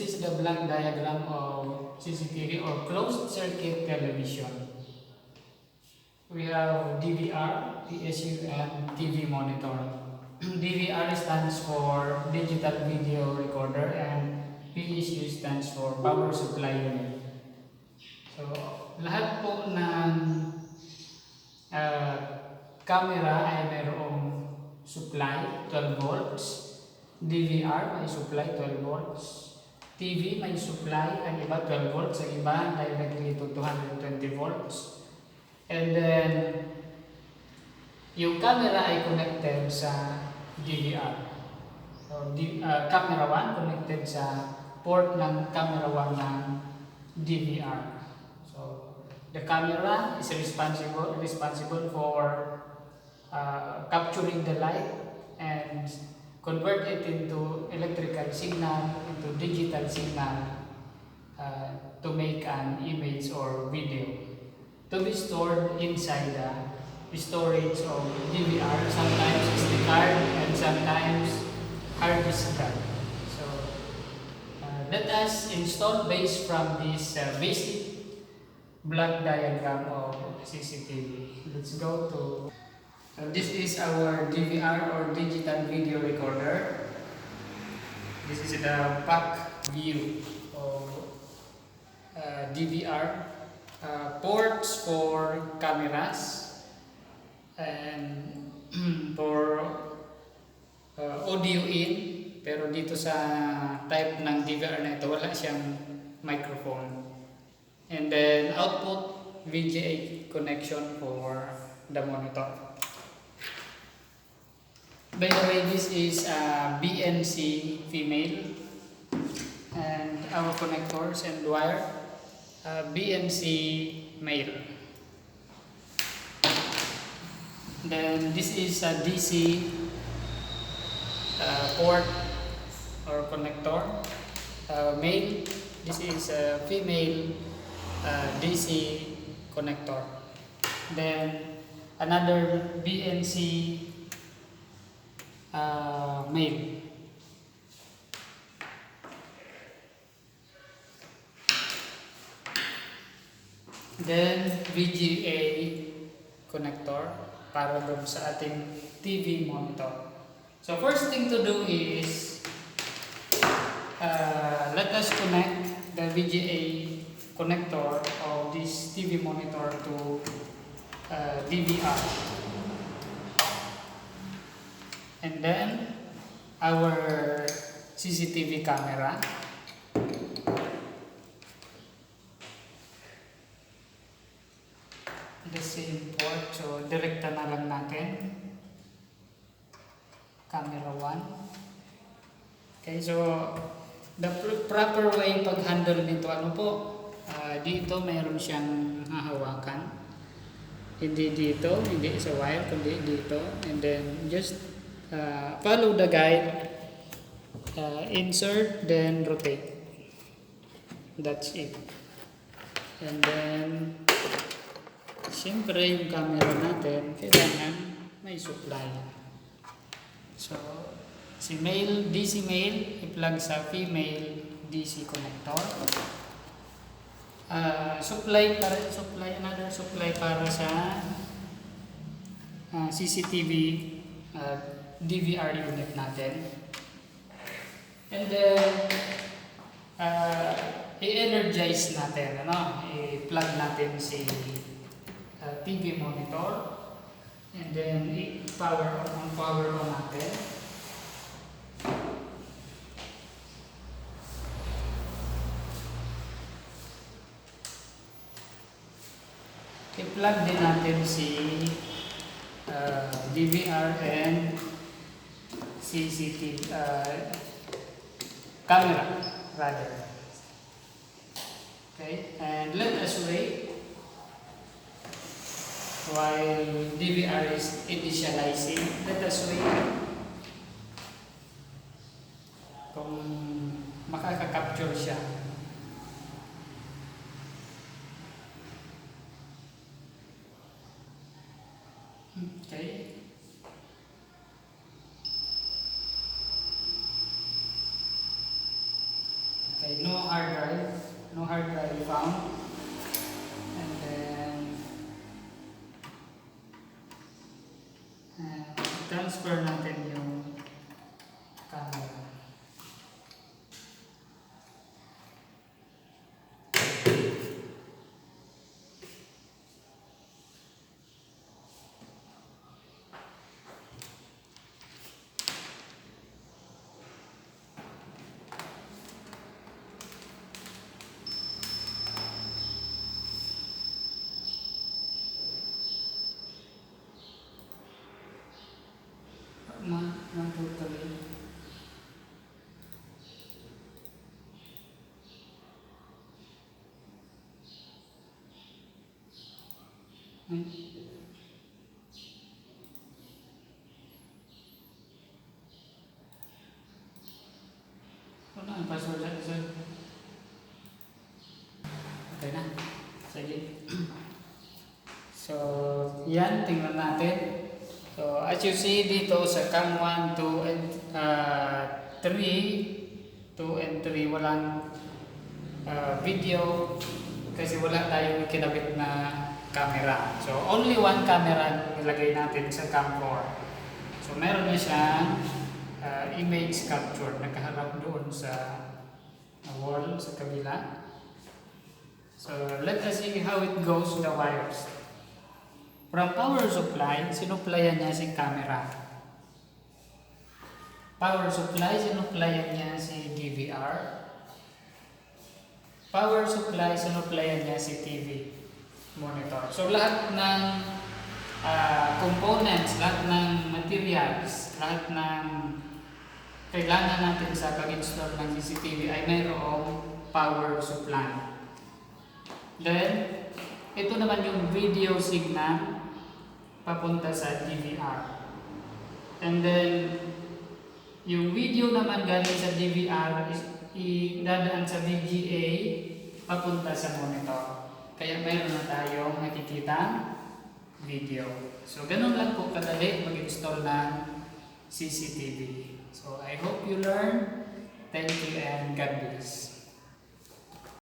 this is the block diagram of CCTV or closed circuit television. We have DVR, PSU, and TV monitor. DVR stands for digital video recorder and PSU stands for power supply unit. So, lahat po ng camera ay mayroong supply 12 volts, DVR may supply 12 volts, TV may supply ang iba 12 volts, ang iba directly to 220 volts. And then yung camera ay connected sa DVR. So, camera 1 connected sa port ng camera 1 ng DVR. So, the camera is responsible for capturing the light and convert it into electrical signal, into digital signal to make an image or video to be stored inside the storage of DVR, sometimes SD card and sometimes hard disk card. So let us install based from this basic block diagram of CCTV. Let's go to. So this is our DVR or digital video recorder. This is the back view of DVR. Ports for cameras and for audio in, pero dito sa type ng DVR na ito wala siyang microphone. And then output VGA connection for the monitor. By the way, this is a BNC female and our connectors and wire BNC male. Then this is a DC port or connector male. This is a female DC connector. Then another BNC male. Then VGA connector para doon sa ating TV monitor. So first thing to do is let us connect the VGA connector of this TV monitor to DVR. And then our CCTV camera. The same port, so direkta na lang natin camera 1. Okay, so the proper way pag handle nito, ano po, dito mayroon siyang hahawakan, hindi dito, hindi sa wire kundi dito, and then just follow the guide, insert then rotate, that's it. And then siyempre yung camera natin kailangan may supply. So si male, DC male i-plug sa female DC connector. Another supply para sa CCTV DVR unit natin. And then i-energize natin, i-plug natin si TV monitor, and then power on natin. I-plug din natin si DVR and CCTV camera rather. Okay, and let us wait while DVR is initializing. Let us wait kung makaka-capture siya. Okay. Okay, Okay, no hard drive found. And then transfer natin yung camera. Totally. Ano ang password natin, sir? Okay na. Sige. So, yan. Tingnan natin. So, as you see dito sa cam 1, 2, and 3, 2 and 3, walang video kasi wala tayong kinabit na camera. So, only one camera nilagay natin sa cam 4. So, meron na siyang image capture. Nakaharap doon sa wall sa kabila. So, let us see how it goes the wires. From power supply, sinuplayan niya si camera. Power supply, sinuplayan niya si DVR. Power supply, sinuplayan niya si TV monitor. So lahat ng components, lahat ng materials, lahat ng kailangan natin sa pag-install ng CCTV ay mayroong power supply. Then, ito naman yung video signal papunta sa DVR. And then, yung video naman galing sa DVR is idadaan sa VGA papunta sa monitor. Kaya mayroon na tayong nakikita video. So, ganun lang po kadali mag-install ng CCTV. So, I hope you learn. Thank you and God bless.